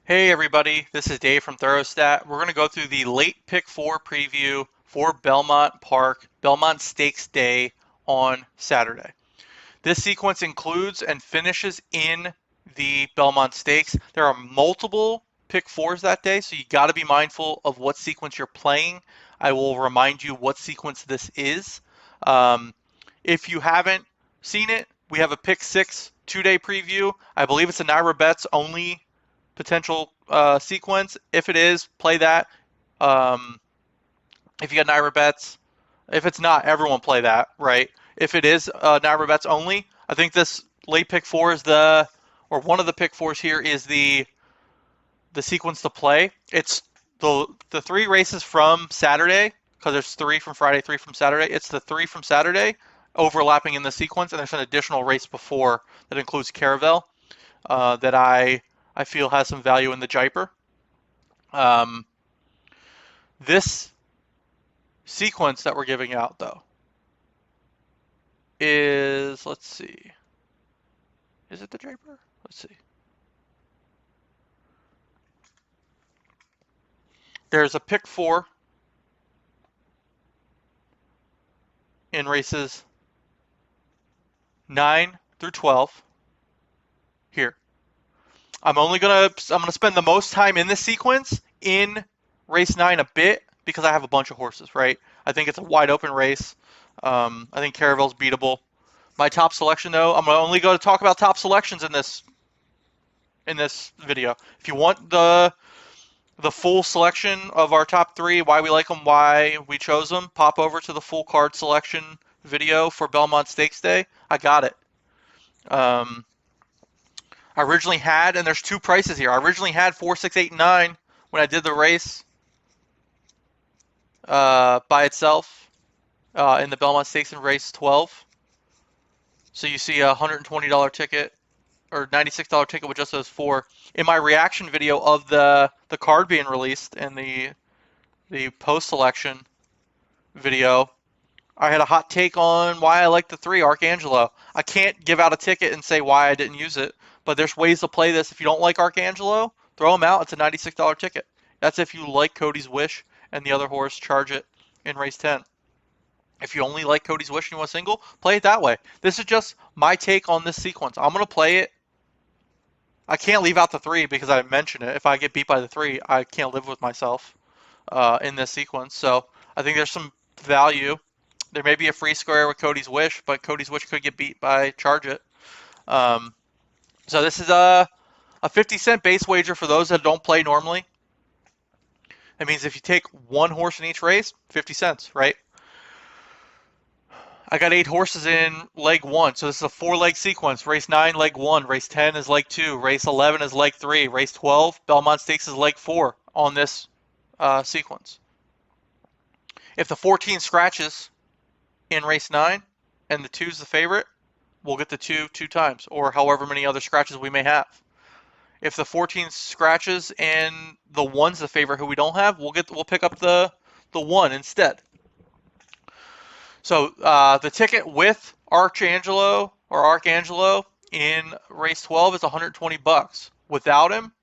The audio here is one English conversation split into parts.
Hey everybody, this is Dave from Therostat. We're going to go through the late pick four preview for Belmont Park, Belmont Stakes Day on Saturday. This sequence includes and finishes in the Belmont Stakes. There are multiple pick fours that day, so you got to be mindful of what sequence you're playing. I will remind you what sequence this is. Um, if you haven't seen it, we have a pick six 2 day preview. I believe it's a Naira Bets only potential sequence. If it is, play that. Um, if you got Naira Bets, if it's not, everyone play that, right? If it is Naira Bets only, I think this late pick four is or one of the pick fours here is the sequence to play. It's the three races from Saturday, because there's three from Friday, three from Saturday. It's the three from Saturday overlapping in the sequence, and there's an additional race before that includes Caravel that I feel has some value in the Jaipur. Um, this sequence that we're giving out though is, let's see, is it the Jaipur? Let's see. There's a pick four in races 9 through 12 here. I'm gonna spend the most time in this sequence in race 9 a bit because I have a bunch of horses, right? I think it's a wide open race. I think Caravel's beatable. My top selection though, I'm gonna only go to talk about top selections in this video. If you want the full selection of our top three, why we like them, why we chose them, pop over to the full card selection video for Belmont Stakes Day. I got it. Um, I originally had, and there's two prices here. I originally had 4, 6, 8, and 9 when I did the race by itself in the Belmont Stakes in race 12. So you see a $120 ticket or $96 ticket with just those four. In my reaction video of the card being released and the post selection video, I had a hot take on why I like the three, Arcangelo. I can't give out a ticket and say why I didn't use it, but there's ways to play this. If you don't like Arcangelo, throw him out. It's a $96 ticket. That's if you like Cody's Wish and the other horse, charge it in race 10. If you only like Cody's Wish and you want a single, play it that way. This is just my take on this sequence. I'm going to play it. I can't leave out the three because I mentioned it. If I get beat by the three, I can't live with myself in this sequence. So I think there's some value. There may be a free square with Cody's Wish, but Cody's Wish could get beat by Charge It. Um, so this is a 50-cent base wager for those that don't play normally. That means if you take one horse in each race, 50 cents, right? I got 8 horses in leg 1, so this is a 4-leg sequence. Race 9, leg 1. Race 10 is leg 2. Race 11 is leg 3. Race 12, Belmont Stakes is leg 4 on this sequence. If the 14 scratches in race 9 and the 2 is the favorite, we'll get the 2 times, or however many other scratches we may have. If the 14 scratches and the 1's the favorite who we don't have, we'll pick up the 1 instead. So the ticket with Arcangelo in race 12 is 120 bucks. Without him,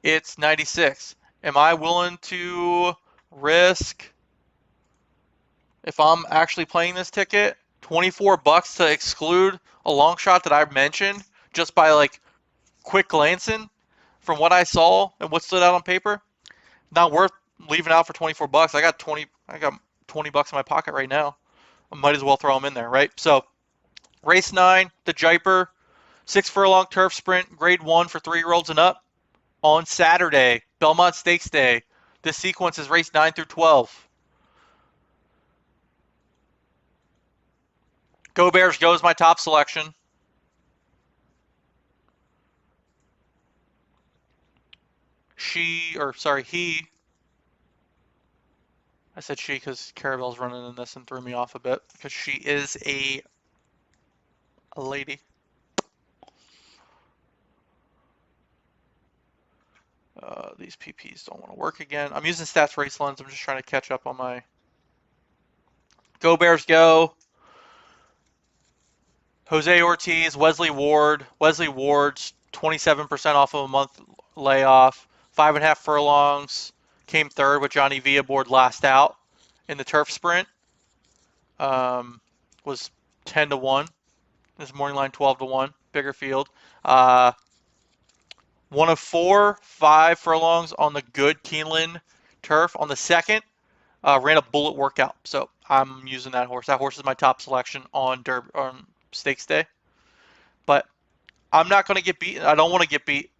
it's 96. Am I willing to risk, if I'm actually playing this ticket, 24 bucks to exclude a long shot that I mentioned just by like quick glancing from what I saw and what stood out on paper? Not worth leaving out for 24 bucks. I got 20 bucks in my pocket right now. I might as well throw them in there, right? So, race 9, the Jaipur, 6 furlong turf sprint, grade 1 for 3-year-olds and up on Saturday, Belmont Stakes Day. This sequence is race 9 through 12. Go Bears Go is my top selection. He, I said she because Caravel's running in this and threw me off a bit because she is a lady. These PPs don't want to work again. I'm using Stats Race Lens. I'm just trying to catch up on my Go Bears Go. Jose Ortiz, Wesley Ward. Wesley Ward's 27% off of a month layoff. 5.5 furlongs. Came third with Johnny V aboard last out in the turf sprint. Was 10-1. This morning line 12-1. Bigger field. Uh, one of 4, 5 furlongs on the good Keeneland turf. On the second, ran a bullet workout. So I'm using that horse. That horse is my top selection on Stakes Day. But I'm not going to get beat. I don't want to get beat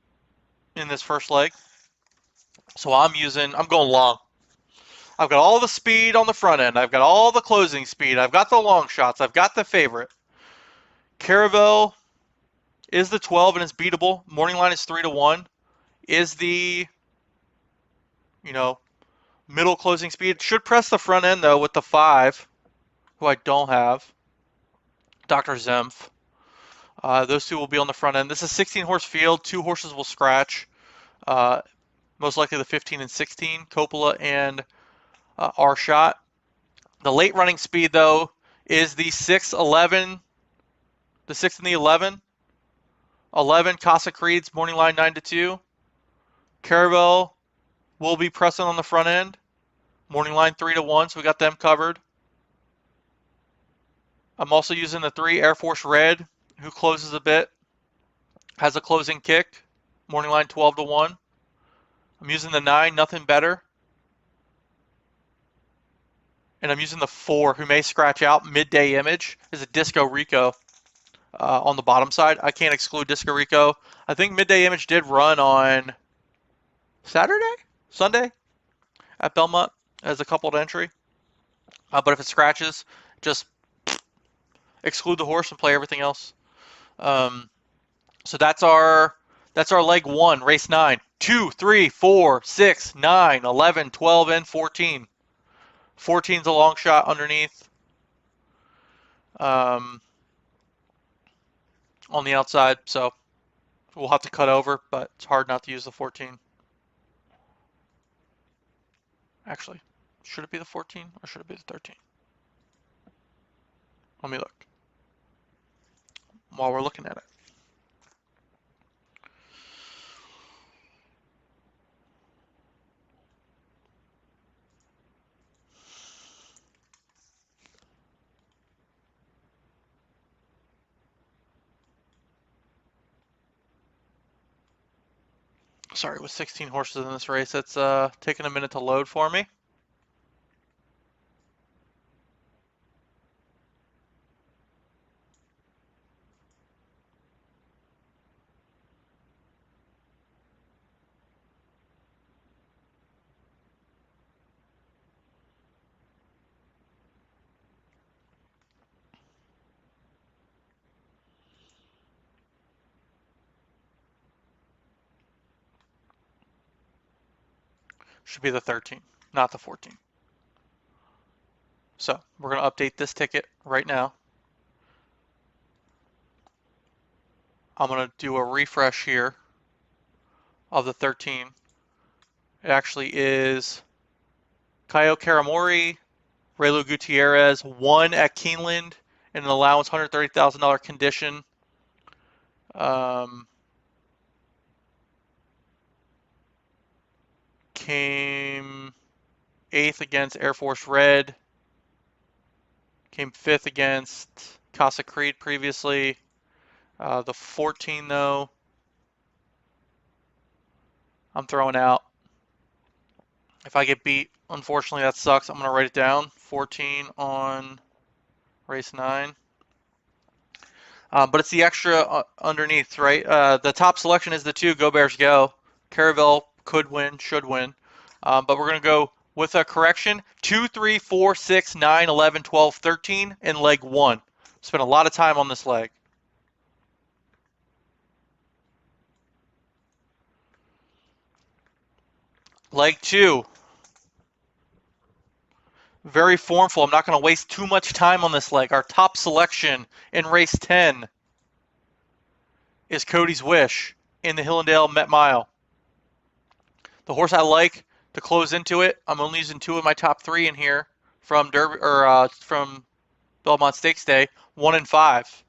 in this first leg. So I'm going long. I've got all the speed on the front end. I've got all the closing speed. I've got the long shots. I've got the favorite. Caravel is the 12 and is beatable. Morning line is 3-1. Is the, middle closing speed. Should press the front end though with the 5, who I don't have. Dr. Zemph. Those two will be on the front end. This is a 16 horse field. 2 horses will scratch. Most likely the 15 and 16, Coppola and R Shot. The late running speed though is the 6, 11, the 6 and the 11. 11, Casa Creed's morning line 9-2. Caravel will be pressing on the front end. Morning line 3-1, so we got them covered. I'm also using the 3, Air Force Red, who closes a bit. Has a closing kick. Morning line 12-1. I'm using the 9, Nothing Better. And I'm using the 4, who may scratch out. Midday Image is a Disco Rico on the bottom side. I can't exclude Disco Rico. I think Midday Image did run on Sunday at Belmont as a coupled entry. But if it scratches, just exclude the horse and play everything else. So that's our leg 1, race 9. 2, 3, 4, 6, 9, 11, 12, and 14. 14's a long shot underneath. On the outside, so we'll have to cut over, but it's hard not to use the 14. Actually, should it be the 14 or should it be the 13? Let me look while we're looking at it. Sorry, with 16 horses in this race, it's taking a minute to load for me. Should be the 13, not the 14. So we're going to update this ticket right now. I'm going to do a refresh here of the 13. It actually is Kaio Karamori, Raylu Gutierrez, 1 at Keeneland in an allowance $130,000 condition. Came 8th against Air Force Red. Came 5th against Casa Creed previously. The 14 though, I'm throwing out. If I get beat, unfortunately that sucks. I'm going to write it down. 14 on race 9. But it's the extra underneath, right? The top selection is the 2, Go Bears Go. Caravel could win, should win. But we're going to go with a correction. 2, 3, 4, 6, 9, 11, 12, 13 in leg 1. Spent a lot of time on this leg. Leg 2. Very formful. I'm not going to waste too much time on this leg. Our top selection in race 10 is Cody's Wish in the Hillendale Met Mile. The horse I like to close into it, I'm only using 2 of my top 3 in here from from Belmont Stakes Day, 1 and 5.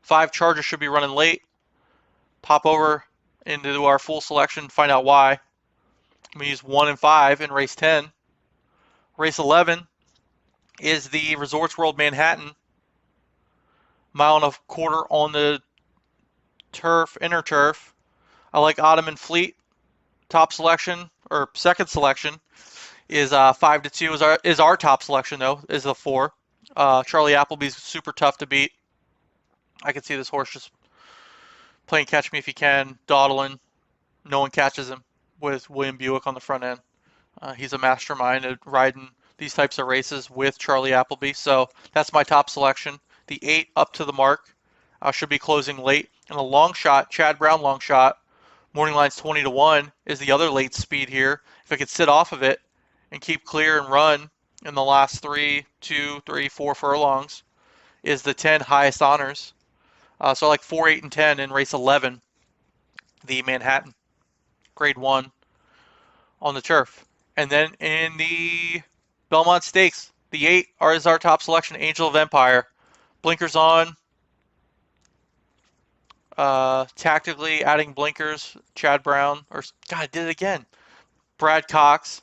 5 Chargers should be running late. Pop over into our full selection, find out why. I'm going to use 1 and 5 in race 10. Race 11 is the Resorts World Manhattan. Mile and a quarter on the turf, inner turf. I like Ottoman Fleet. Top selection, or second selection, is 5-2 is our top selection, though, is the 4. Charlie Appleby's super tough to beat. I can see this horse just playing catch me if you can, dawdling. No one catches him with William Buick on the front end. He's a mastermind at riding these types of races with Charlie Appleby. So that's my top selection. The 8 up to the mark. Should be closing late. And a long shot, Chad Brown long shot. Morning line's 20-1 is the other late speed here. If I could sit off of it and keep clear and run in the last 3, 2, 3, 4 furlongs, is the 10 highest honors. So I like 4, 8, and 10 in race 11, the Manhattan, grade 1 on the turf. And then in the Belmont Stakes, the 8 is our top selection, Angel of Empire. Blinkers on. Tactically adding blinkers, Chad Brown, or God, I did it again. Brad Cox,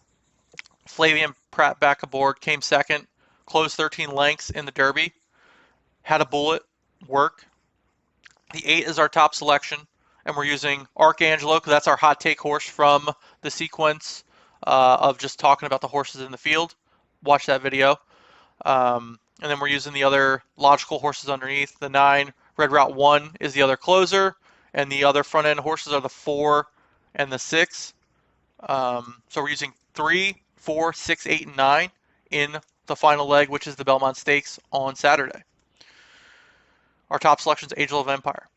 Flavian Pratt back aboard, came second, closed 13 lengths in the Derby. Had a bullet, work. The 8 is our top selection, and we're using Arcangelo because that's our hot take horse from the sequence of just talking about the horses in the field. Watch that video. And then we're using the other logical horses underneath. The 9, Red Route 1 is the other closer, and the other front end horses are the 4 and the 6. So we're using 3, 4, 6, 8, and 9 in the final leg, which is the Belmont Stakes on Saturday. Our top selection is Angel of Empire.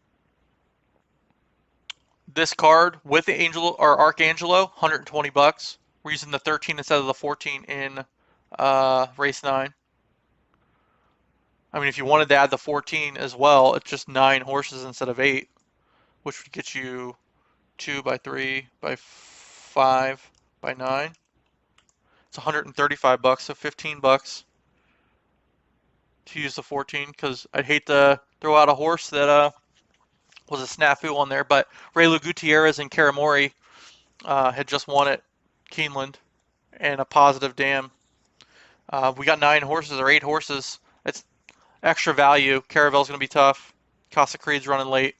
This card with the Arcangelo, $120. We're using the 13 instead of the 14 in race 9. I mean, if you wanted to add the 14 as well, it's just 9 horses instead of 8, which would get you 2 by 3 by 5 by 9. It's $135, so $15 to use the 14, because I'd hate to throw out a horse that was a snafu on there. But Raylu Gutierrez and Karamori had just won at Keeneland, and a positive dam. We got 9 horses or 8 horses. It's extra value. Caravel's going to be tough. Casa Creed's running late.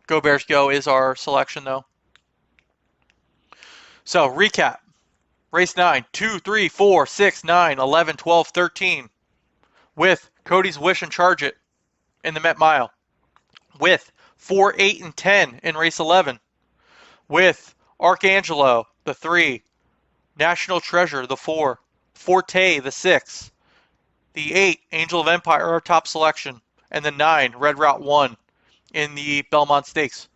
Go Bears Go is our selection, though. So, recap. Race 9, 2, 3, 4, 6, 9, 11, 12, 13. With Cody's Wish and Charge It in the Met Mile. With 4, 8, and 10 in race 11. With Arcangelo, the 3. National Treasure, the 4. Forte, the 6. The 8, Angel of Empire, our top selection. And the 9, Red Route 1 in the Belmont Stakes.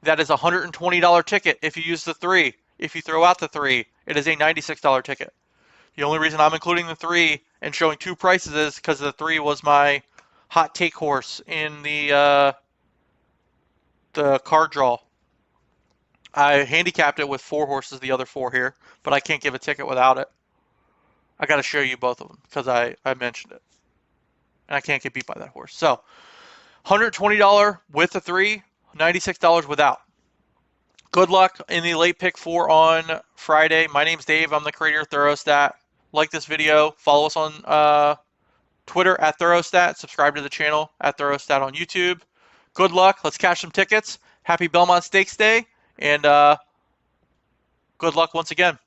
That is a $120 ticket if you use the 3. If you throw out the 3, it is a $96 ticket. The only reason I'm including the 3 and showing 2 prices is because the 3 was my hot take horse in the card draw. I handicapped it with 4 horses, the other 4 here, but I can't give a ticket without it. I got to show you both of them because I mentioned it. And I can't get beat by that horse. So, $120 with the 3, $96 without. Good luck in the late pick 4 on Friday. My name's Dave. I'm the creator of Throwstat. Like this video. Follow us on Twitter at Throwstat. Subscribe to the channel at Throwstat on YouTube. Good luck. Let's cash some tickets. Happy Belmont Stakes Day. And good luck once again.